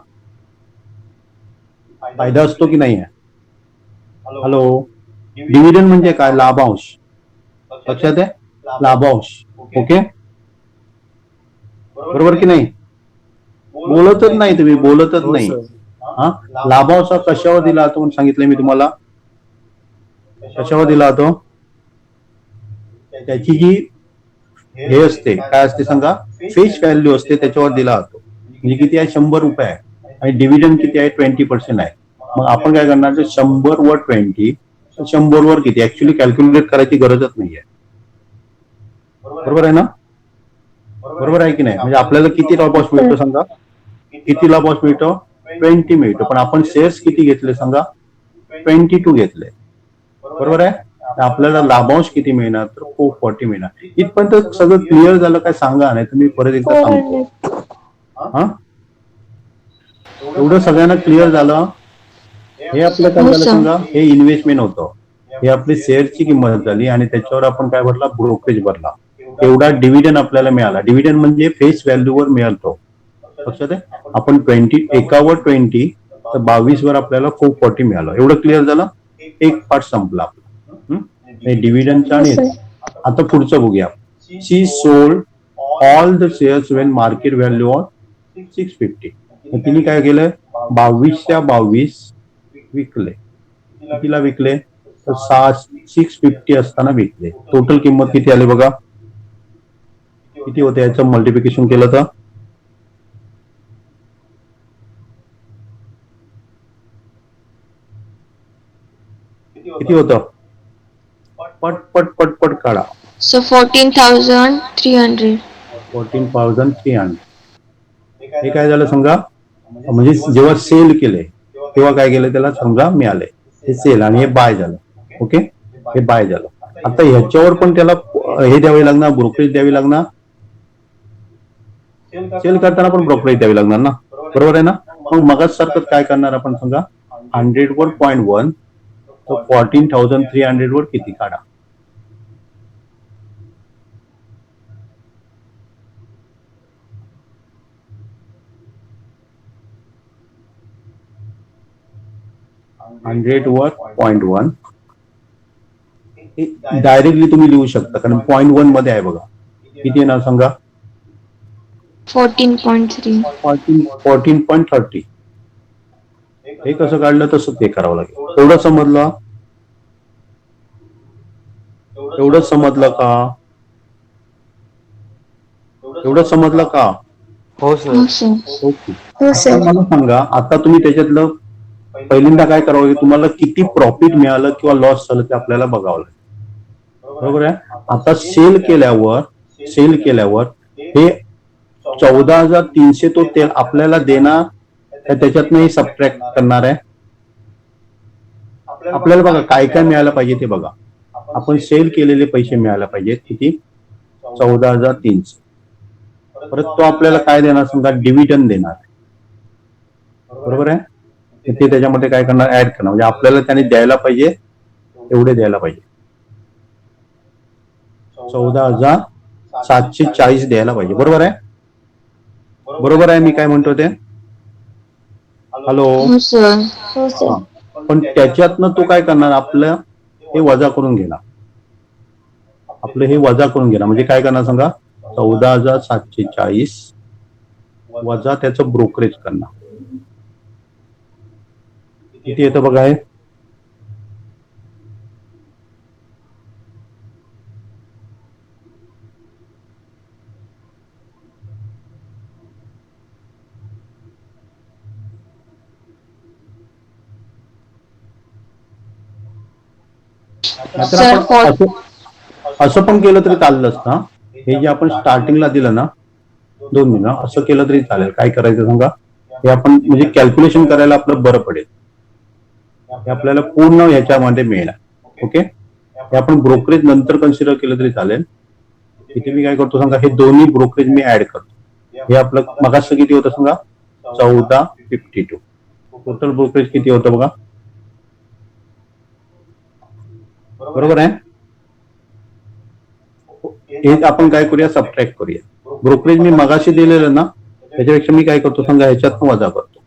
फायदा असतो की नाही? हॅलो, डिव्हिडंड म्हणजे काय? लाभांश. लक्षात आहे? लाभांश. ओके, बरोबर की नाही? बोलतच नाही तुम्ही, बोलतच हो नाही. सर. हा, लाभांश कशावर दिला जातो म्हणून सांगितलं मी तुम्हाला? कशावर दिला जातो? त्याची जी हे असते, काय असते सांगा? फेस व्हॅल्यू असते, त्याच्यावर दिला जातो. म्हणजे किती आहे? 100 रुपये आहे. आणि डिव्हिडंड किती आहे? 20% आहे. मग आपण काय करणार? 100 वर 20, 100 वर किती? ऍक्च्युली कॅल्क्युलेट करायची गरजच नाहीये. बरोबर आहे ना? बरोबर आहे की नाही? म्हणजे आपल्याला किती लाभांश मिळतो सांगा? किती लाभांश मिळतो? 20 मिळतो. पण आपण शेअर्स किती घेतले सांगा? 22 घेतले. बरोबर आहे? आपल्याला लाभांश किती मिळणार? तर 440 मिळणार. इथपर्यंत सगळं क्लिअर झालं काय सांगा, नाही तुम्ही परत एकदा सांगतो. 400. हा, एवढं सगळ्यांना क्लिअर झालं? हे आपलं काय झालं सांगा? हे इन्व्हेस्टमेंट होतं. हे आपली शेअरची किंमत झाली आणि त्याच्यावर आपण काय भरला? ब्रोकरेज भरला. एवढा डिव्हिडंड आपल्याला मिळाला. डिव्हिडंड म्हणजे फेस व्हॅल्यूवर मिळतो. लक्षात आहे? आपण 20 एकावर 20 तर 22 वर आपल्याला 440 मिळालं. एवढं क्लिअर झालं? एक पार्ट संपला आपला. हे डिव्हिडंडचा. आणि आता पुढचं बघूया. She sold all the shares when market value of 650. तिने काय केलं? 22च्या 22 विकले. कितीला विकले? तर 650 असताना विकले. टोटल किंमत किती आली बघा? किती होते? याचं मल्टिप्लिकेशन केलं तर किती होतं? पट पट पट पट काढा. So 14,300. 14,300. हे काय झालं समजा? म्हणजे जेव्हा सेल केले तेव्हा काय केलं? त्याला समजा मिळाले. हे सेल आणि हे बाय झालं. ओके, हे बाय झालं. आता ह्याच्यावर पण त्याला हे द्यावे लागणार, ब्रोकरेज द्यावी लागणार. सेल करताना पण ब्रोकरेज द्यावी लागणार ना. बरोबर आहे ना? मग मगाच सारखं काय करणार आपण समजा? 100 वर 0.1, तर 14,300 वर किती काढा? हंड्रेड वर 0.1. डायरेक्टली तुम्ही लिहू शकता, कारण 0.1 मध्ये आहे बघा. किती येणार सांगा? 14.3. 14.30. हे कसं काढलं तसं ते करावं लागेल. एवढं समजलं? एवढं समजलं का? एवढं समजलं का? हो सर. हो सर. ओके. हो आता सर. मला सांगा, आता तुम्ही त्याच्यातलं पहिल्यांदा काय करावं लागेल? तुम्हाला किती प्रॉफिट मिळालं किंवा लॉस झालं ते आपल्याला बघावं लागेल. बरोबर आहे? आता सेल केल्यावर हे 14,300 तो ते आपल्याला देणार, त्याच्यातनंही सबट्रॅक्ट करणार आहे. आपल्याला बघा काय काय मिळायला पाहिजे ते बघा. आपण सेल केलेले पैसे मिळायला पाहिजेत. किती? 14,300. परत तो आपल्याला काय देणार समजा? डिव्हिडंड देणार. बरोबर आहे? ते त्याच्यामध्ये काय करणार? ऍड करणार. म्हणजे आपल्याला त्याने द्यायला पाहिजे एवढे द्यायला पाहिजे. 14,740 द्यायला पाहिजे. बरोबर आहे? बरोबर आहे मी काय म्हणतो ते? हॅलो. हो सर. हो सर. हा, पण त्याच्यातनं तो काय करणार? आपलं हे वजा करून घेणार. आपलं हे वजा करून घेणार म्हणजे काय करणार सांगा? 14,740 वजा त्याचं ब्रोकरेज करणार. किती येतं बघा हे? सर, असं पण केलं तरी चाललं असतं. हे जे आपण स्टार्टिंगला दिलं ना, 2 मिनिटं, असं केलं तरी चालेल. काय करायचं सांगा? हे आपण म्हणजे कॅल्क्युलेशन करायला आपलं बरं पडेल. हे आपल्याला पूर्ण ह्याच्यामध्ये मिळणार. ओके, हे आपण ब्रोकरेज नंतर कन्सिडर केलं तरी चालेल. इथे मी काय करतो सांगा? हे दोन्ही ब्रोकरेज मी ऍड करतो. हे आपलं मगाचं किती होतं सांगा? 14,52. टोटल ब्रोकरेज किती होतं बघा? बरोबर आहे. हे आपण काय करूया, सबट्रॅक्ट करूया. ब्रोकरेज मी मगाशी दिलेलं ना, त्याच्यापेक्षा मी काय करतो सांगा, ह्याच्यातनं वजा करतो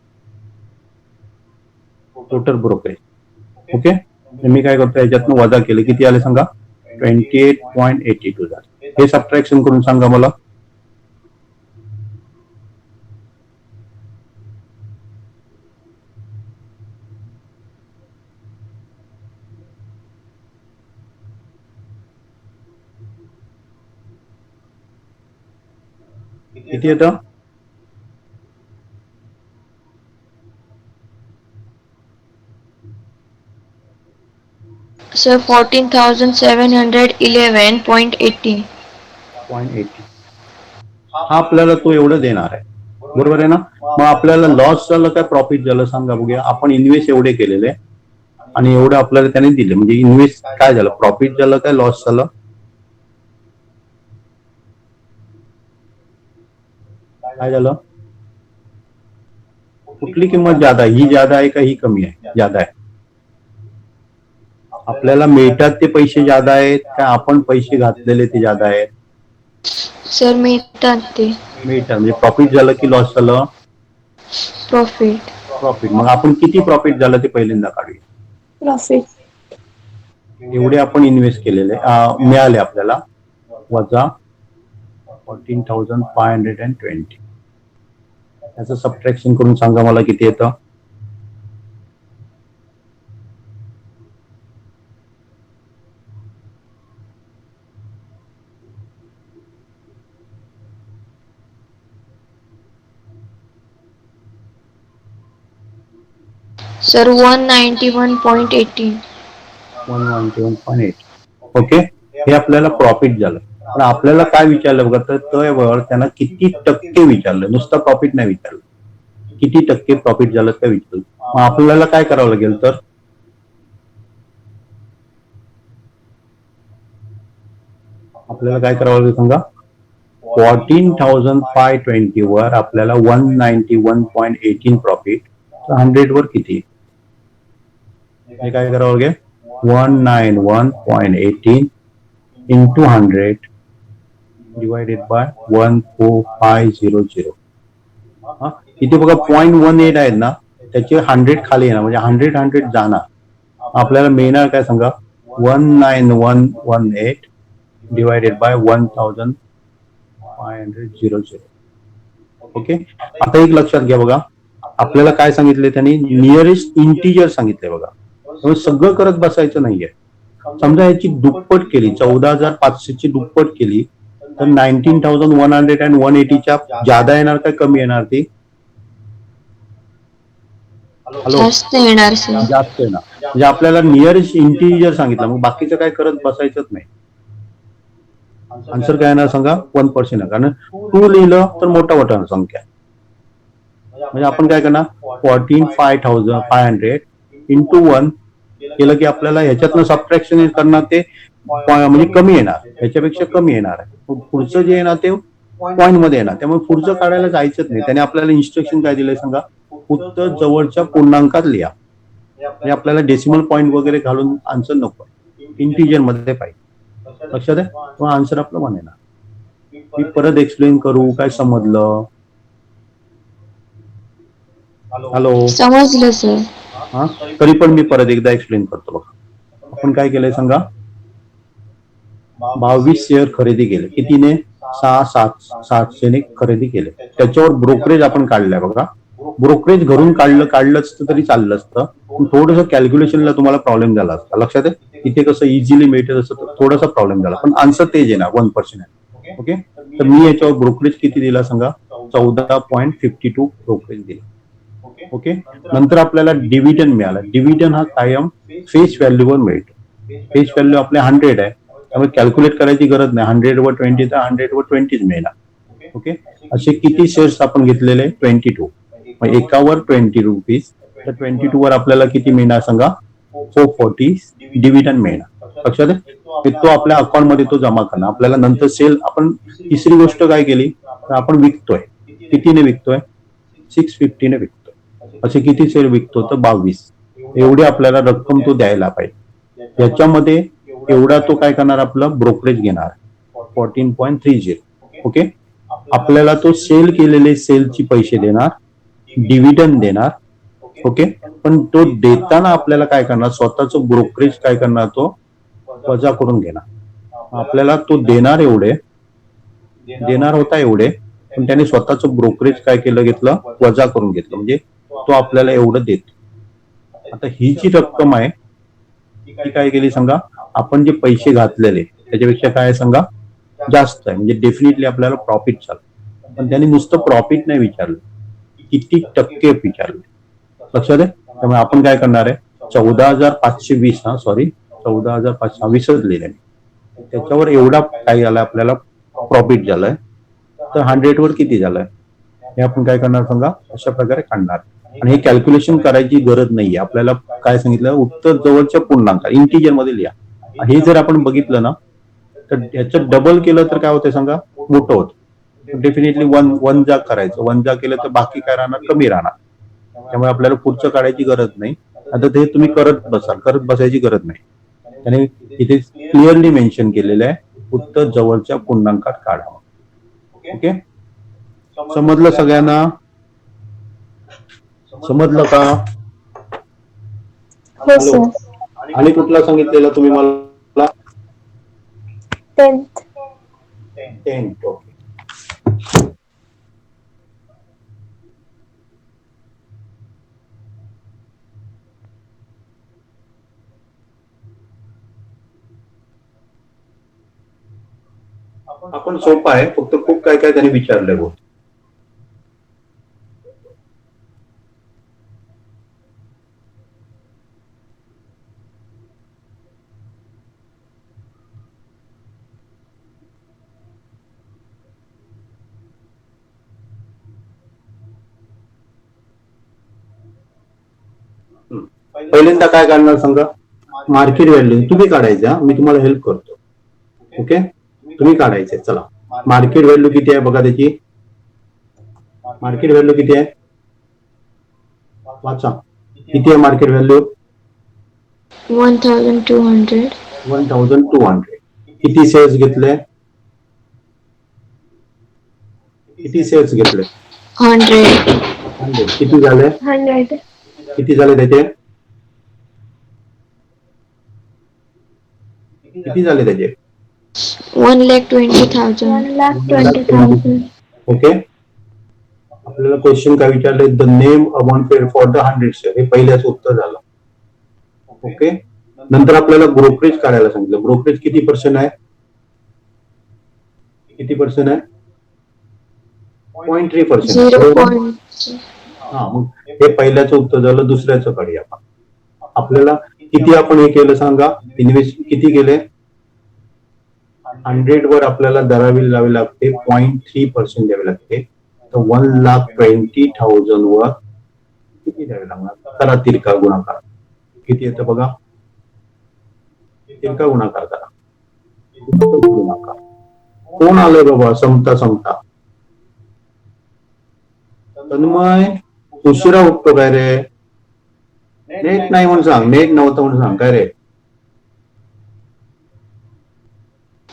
टोटल ब्रोकरेज. ओके, मी काय करतो, ह्याच्यातनं वजा केलं, किती आले सांगा, 28.82 झाले. हे सबट्रॅक्शन करून सांगा मला. किती येतं? सर 14,711.80. हा आपल्याला तो एवढं देणार आहे, बरोबर आहे ना. मग आपल्याला लॉस झालं काय प्रॉफिट झालं सांगा बघूया. आपण इन्व्हेस्ट एवढे केलेले आणि एवढं आपल्याला त्याने दिले, म्हणजे इन्व्हेस्ट काय झालं, प्रॉफिट झालं काय लॉस झालं? काय झालं? कुठली किंमत ज्यादा आहे, ही ज्यादा आहे का ही कमी आहे? ज्यादा आहे. आपल्याला मिळतात ते पैसे ज्यादा आहेत का आपण पैसे घातलेले ते ज्यादा आहेत? सर मिळतात ते. मिळतात, म्हणजे प्रॉफिट झालं की लॉस झालं? प्रॉफिट. प्रॉफिट. मग आपण किती प्रॉफिट झालं ते पहिल्यांदा काढूया. प्रॉफिट. एवढे आपण इन्व्हेस्ट केलेले मिळाले आपल्याला, वजा 14,520. याचं सबट्रॅक्शन करून सांगा मला किती येतं. सर 191.18. 191.8. ओके, हे आपल्याला प्रॉफिट झालं. पण आपल्याला काय विचारलं बघा, तर त्यावर त्यांना किती टक्के विचारलं, नुसतं प्रॉफिट नाही विचारलं, किती टक्के प्रॉफिट झालं ते विचारलं. मग आपल्याला काय करावं लागेल, तर आपल्याला काय करावं लागेल सांगा. 14,520 वर आपल्याला 191.18 प्रॉफिट, 100 वर किती, हे काय करावं लागेल, 191.18 into 100 divided by 14500. इथे बघा 0.18 आहेत ना, त्याचे 100 खाली येणार, म्हणजे 100 जाणार. आपल्याला मिळणार काय सांगा, 19118 डिवायडेड बाय 1,500. ओके, आता एक लक्षात घ्या बघा, आपल्याला काय सांगितले त्यांनी, नियरेस्ट इंटिजर सांगितले बघा. त्यामुळे सगळं करत बसायचं नाहीये. समजा याची दुप्पट केली, 14,500 ची दुप्पट केली, तर 19,100 and 180च्या ज्यादा येणार काय कमी येणार ती? हॅलो, जास्त येणार सर. जास्त येणार. म्हणजे आपल्याला नियरेस्ट इंटिजर सांगितलं, मग बाकीचं काय करत बसायचंच नाही. आन्सर काय येणार सांगा, 1%. कारण 2 लिहिलं तर मोठा संख्या, म्हणजे आपण काय करणार, 14,500 इंटू 1 केलं की आपल्याला ह्याच्यातनं सबट्रॅक्शन करणार, ते म्हणजे कमी येणार, ह्याच्यापेक्षा कमी येणार आहे. पुढचं जे येणार ते पॉईंट मध्ये येणार, त्यामुळे पुढचं काढायला जायचंच नाही. त्याने आपल्याला इन्स्ट्रक्शन काय दिलंय सांगा, फक्त जवळच्या पूर्णांकात लिहा, म्हणजे आपल्याला डेसिमल पॉईंट वगैरे घालून आन्सर नको, इंटिजर मध्ये पाहिजे. लक्षात आहे, तो आन्सर आपलं वन येणार. मी परत एक्सप्लेन करू, काय समजलं? हॅलो, समजलं सर. हा, तरी पण मी परत एकदा एक्सप्लेन करतो बघा. आपण काय केलंय सांगा, 22 शेअर खरेदी केले, कितीने, 6,700 खरेदी केले. त्याच्यावर ब्रोकरेज आपण काढलंय बघा. ब्रोकरेज घरून काढलं असतं तरी चाललं असतं, पण थोडंसं कॅल्क्युलेशनला तुम्हाला प्रॉब्लेम झाला असता. लक्षात आहे, इथे कसं इझिली मिळतं तसं थोडासा प्रॉब्लेम झाला, पण आन्सर तेच येणार, 1%. ओके, तर मी याच्यावर ब्रोकरेज किती दिला सांगा, 14.52 ब्रोकरेज दिला. ओके, नंतर आपल्याला डिव्हिडंड मिळाला. डिव्हिडंड हा कायम फेस व्हॅल्यूवर मिळतो. फेस व्हॅल्यू आपल्या 100 आहे, त्यामुळे कॅल्क्युलेट करायची गरज नाही. 100 वर 20 तर 100 वर 20 मिळणार. ओके, असे किती शेअर्स आपण घेतलेले, 22. मग एकावर 20 रुपीज, तर 22 वर आपल्याला किती मिळणार सांगा, 440 डिव्हिडंड मिळणार. लक्षात आहे, तो आपल्या अकाउंट मध्ये तो जमा करणार. आपल्याला नंतर सेल, आपण तिसरी गोष्ट काय केली, तर आपण विकतोय. कितीने विकतोय, 650 ने विकतोय. असे किती शेअर विकतो, तर 22. एवढी आपल्याला रक्कम तो द्यायला पाहिजे. याच्यामध्ये एवढा तो काय करणार, आपलं ब्रोकरेज घेणार 14.30. ओके, आपल्याला तो सेल केलेले सेलची पैसे देणार, डिव्हिडंड देणार. ओके, पण तो देताना आपल्याला काय करणार, स्वतःचं ब्रोकरेज काय करणार, तो वजा करून घेणार. आपल्याला तो देणार होता एवढे, पण त्याने स्वतःचं ब्रोकरेज काय केलं, घेतलं, वजा करून घेतलं, म्हणजे तो आपल्याला एवढं देतो. आता ही जी रक्कम आहे ती काय केली सांगा, आपण जे पैसे घातलेले त्याच्यापेक्षा काय सांगा जास्त आहे, म्हणजे डेफिनेटली आपल्याला प्रॉफिट झालं. पण त्याने नुसतं प्रॉफिट नाही विचारलं, किती टक्के विचारले. लक्षात आहे. त्यामुळे आपण काय करणार आहे, 14,520, 14,520च लिहिले, त्याच्यावर एवढा काय झालं, आपल्याला प्रॉफिट झालंय, तर 100 वर किती झालंय हे आपण काय करणार सांगा, अशा प्रकारे काढणार. आणि हे कॅल्क्युलेशन करायची गरज नाहीये, आपल्याला काय सांगितलं, उत्तर जवळच्या पूर्णांक इंटिजर मध्ये लिहा. हे जर आपण बघितलं ना, तर याचं डबल केलं तर काय होतं सांगा, मोठं होतं. डेफिनेटली वन जा करायचं, वन जा केलं तर बाकी काय राहणार, कमी राहणार. त्यामुळे आपल्याला पुढचं काढायची गरज नाही. आता ते तुम्ही करत बसायची गरज नाही. त्याने इथे क्लिअरली मेन्शन केलेलं आहे, उत्तर जवळच्या पूर्णांकात काढावं. ओके, समजलं सगळ्यांना? समजलं का? हो सर. आणि कुठला सांगितलेला तुम्ही मला? 10th. 10th. ओके, आपण सोपा आहे, फक्त खूप काय काय त्यांनी विचारलंय गो. पहिल्यांदा काय काढणार सांगा, मार्केट व्हॅल्यू तुम्ही काढायचा, मी तुम्हाला हेल्प करतो. ओके, तुम्ही काढायचे. चला, मार्केट व्हॅल्यू किती आहे बघा, त्याची मार्केट व्हॅल्यू किती आहे, वाचा, किती आहे मार्केट व्हॅल्यू? 1,200. 1,200. किती शेअर्स घेतले, किती शेअर्स घेतले? 100. किती झाले, 100. किती झाले त्याचे, किती झाले त्याचे? 1,20,000. 1,20,000. ओके, आपल्याला क्वेश्चन काय विचारले, the name amount paid for the 100 share, हे पहिल्याच उत्तर झालं. ओके, नंतर आपल्याला ब्रोकरेज काढायला सांगितलं. ब्रोकरेज किती पर्सेंट आहे, किती पर्सेंट आहे? 0.3%. 0. हा, मग हे पहिल्याचं उत्तर झालं. दुसऱ्याचं काढूया आपण. आपल्याला किती आपण हे केलं सांगा, इन्व्हेस्ट किती केले, 100 वर आपल्याला दरावी लावी लागते, 0.3% द्यावी लागते. तर 1,20,000 वर किती द्यावे लागणार, करा तिरका गुणाकार, किती येतं बघा, तिरका गुणाकार करा. गुणाकार कोण आलंय बाबा, समता तन्मय, उशिरा उठतो काय रे, नेट नाही म्हणून सांग, नेट नव्हतं म्हणून सांग, काय रे?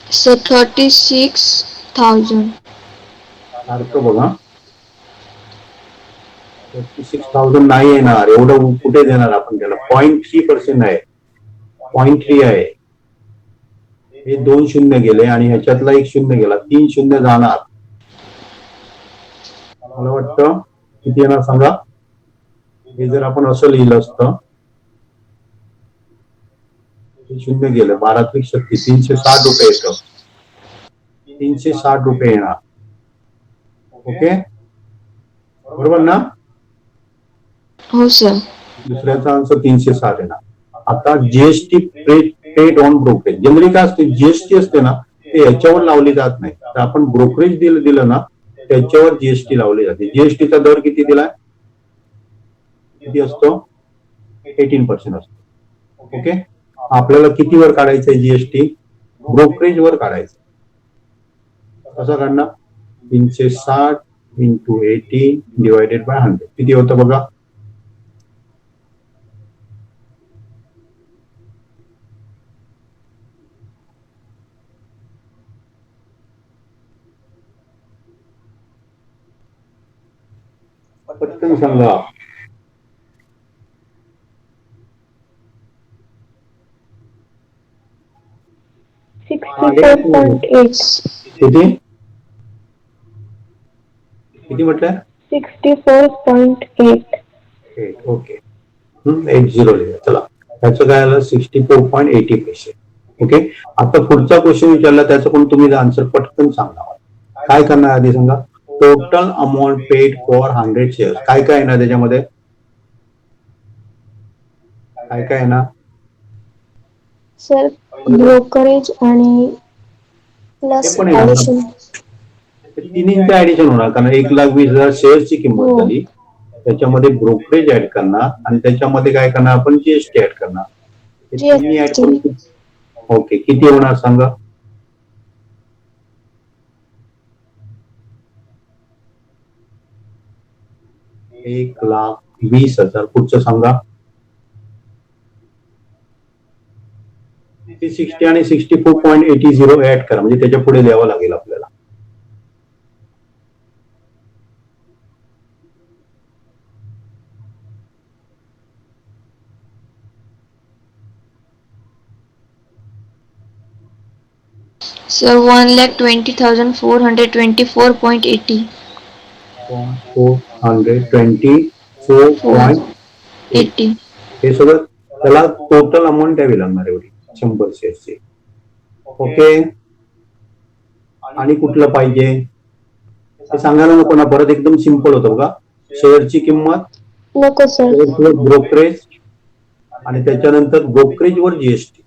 So 36,000. सारखं बघा, 36,000 नाही येणार, एवढं कुठे देणार आपण त्याला, 0.3% आहे, 0.3 आहे. हे 2 शून्य गेले आणि ह्याच्यातला 1 शून्य गेला, 3 शून्य जाणार. मला वाटतं किती येणार सांगा, हे जर आपण असं लिहिलं असतं, शून्य गेलं, 12 × 36, 360 रुपये येतं, 360 रुपये येणार. ओके, बरोबर ना? हो सर. दुसऱ्याचा आन्सर 360 येणार. आता GST paid on brokerage, generally काय असते, जीएसटी असते ना, ते याच्यावर लावली जात नाही. तर आपण ब्रोकरेज दिलं ना, त्याच्यावर जीएसटी लावली जाते. जीएसटीचा दर किती दिलाय, किती असतो, 18% असतो. ओके, आपल्याला कितीवर काढायचंय जीएसटी, ब्रोकरेज वर काढायचं. कसं काढणार, 360 × 18 / 100 किती होतं बघा, पटकन सांगा. मागे 64.8. किती किती म्हटलं? 64.8. ओके. 80 लिहा. चला, त्याचं काय आलं? 64.80 पैसे. ओके. आता पुढचा क्वेश्चन विचारला, त्याचं पण तुम्ही आन्सर पटकन सांगा. काय करणार आधी सांगा. Total amount paid for 100 shares. काय काय आहे ना त्याच्यामध्ये? काय काय आहे ना? सर ब्रोकरेज आणि प्लस ते पण आहे ना. ॲडिशन. तिन्हींचं ऍडिशन होणार, कारण 1,20,000 शेअरची किंमत हो. झाली. त्याच्यामध्ये ब्रोकरेज ऍड करणार आणि त्याच्यामध्ये काय करणार आपण? जीएसटी ऍड करणार. हे तिन्ही ऍड GST. करून ओके, किती होणार सांगा? $1,20,000. पुढचं सांगा. 60 आणि 64.80 ऍड करा, म्हणजे त्याच्या पुढे द्यावं लागेल आपल्याला. सर 1,20,424.80. 424.80. हे सगळं त्याला टोटल अमाऊंट द्यावी लागणार एवढी 100 शेअर्सची. ओके. आणि कुठलं पाहिजे ते सांगायला नको ना? परत एकदम सिंपल होतं बघा. शेअरची किंमत, नको सर. ब्रोकरेज आणि त्याच्यानंतर ब्रोकरेजवर जीएसटी.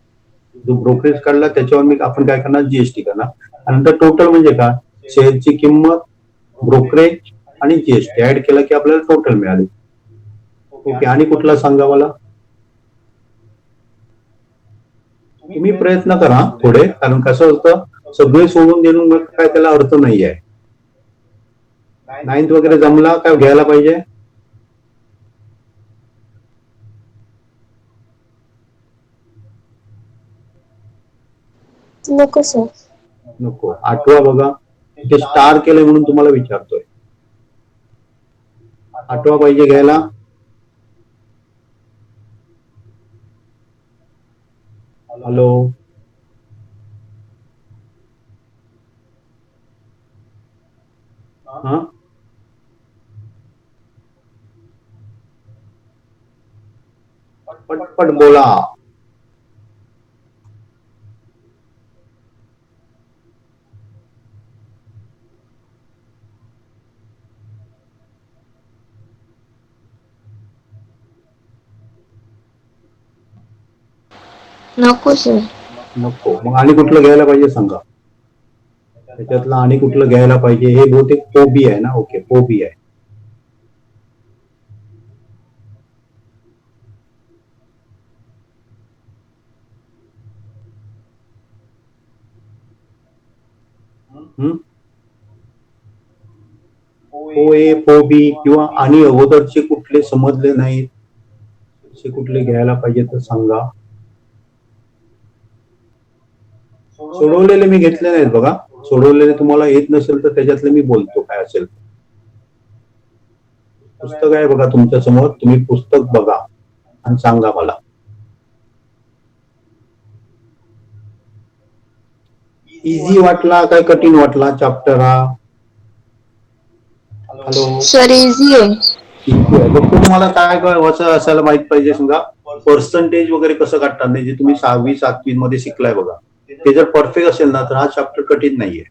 जो ब्रोकरेज काढला त्याच्यावर मी आपण काय करणार? जीएसटी करणार. आणि नंतर टोटल म्हणजे काय? शेअरची किंमत, ब्रोकरेज आणि जीएसटी ऍड केलं की आपल्याला टोटल मिळाली. ओके. आणि कुठला सांगा मला? तुम्ही प्रयत्न करा थोडे, कारण कसं होतं सगळे सोडून देऊन मग काय त्याला अर्थ नाही आहे. 9th वगैरे जमला काय घ्यायला पाहिजे? नको सर. नको. 8वा बघा, इथे स्टार केलंय म्हणून तुम्हाला विचारतोय. 8वा पाहिजे घ्यायला? हॅलो. हा, पटपट बोला. नको सर. नको. मग आणि कुठलं घ्यायला पाहिजे सांगा. त्याच्यातलं आणि कुठलं घ्यायला पाहिजे? हे बहुतेक पोबी आहे ना? ओके, पोबी आहे. पोए, पोबी किंवा आणि अगोदरचे कुठले समजले नाहीत असे कुठले घ्यायला पाहिजे तर सांगा. सोडवलेले मी घेतले नाहीत बघा. सोडवलेले तुम्हाला येत नसेल तर त्याच्यातले मी बोलतो काय असेल. पुस्तक आहे बघा तुमच्या समोर, तुम्ही पुस्तक बघा आणि सांगा मला. इझी वाटला काय कठीण वाटला चॅप्टर हा? हॅलो. सर इझी आहे. फक्त तुम्हाला काय असं असायला माहित पाहिजे समजा पर्सेंटेज वगैरे कसं काढतात नाही, जे तुम्ही 6वी 7वी मध्ये शिकलाय बघा, ते जर परफेक्ट असेल ना तर हा चॅप्टर कठीण नाहीये.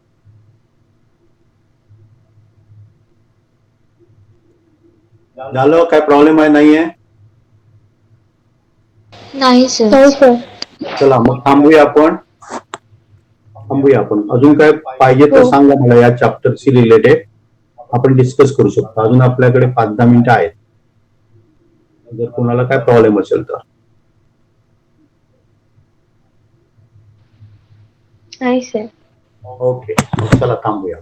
झालं? काय प्रॉब्लेम आहे? नाहीये? नाही सर. चला मग थांबूया आपण. अजून काय पाहिजे तर सांगा मला या चॅप्टरशी रिलेटेड, आपण डिस्कस करू शकतो. अजून आपल्याकडे 5-10 मिनिटं आहेत, जर कोणाला काय प्रॉब्लेम असेल तर. नाही सर. ओके, चला थांबूया.